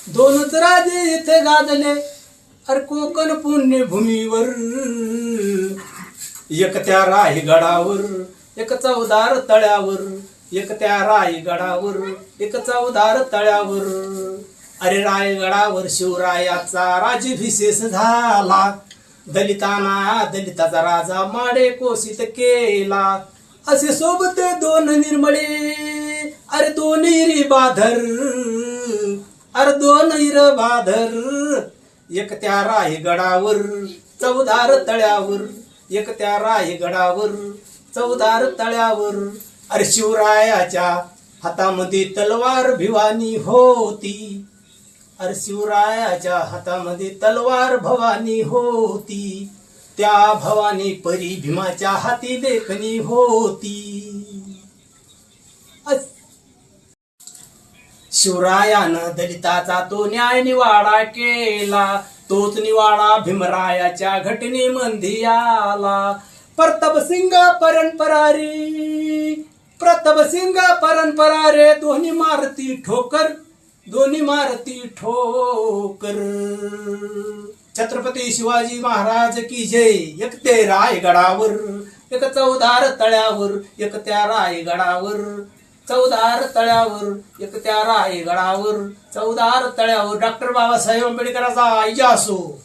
दोनच राजे इथे गाजले अरे कोकण पुण्यभूमीवर, एक त्या रायगडावर एक चौदार तळ्यावर, एक त्या रायगडावर एक चौदार तळ्यावर. अरे रायगडावर शिवरायाचा राज्याभिषेक झाला, दलितांना दलिताचा राजा माडे कोशित केला. असे सोबत दोन निर्मळे अरे दोन हिरी बाधर, अरे दोन हिर बाधर, एक त्या रायगडावर चौदार तळ्यावर, एक त्या रायगडावर चौदार तळ्यावर. अरे शिवरायाच्या हातामध्ये तलवार भिवानी होती, अरे शिवरायाच्या हातामध्ये तलवार भवानी होती, त्या भवानी परी भीमाच्या हाती देखणी होती. शिवरायानं दलिताचा तो न्याय निवाडा केला, तोच निवाडा भीमरायाच्या घटनेमध्ये आला. प्रताप सिंग परंपरा रे, प्रताप सिंग परंपरा रे, दोन्ही मारती ठोकर, दोन्ही मारती ठोकर. छत्रपती शिवाजी महाराज की जय. एक ते रायगडावर एक चौदार तळ्यावर, एक त्या रायगडावर चौदार तळ्यावर, एक त्या रायगडावर चौदार तळ्यावर. डॉक्टर बाबासाहेब आंबेडकरांचा इजा असो.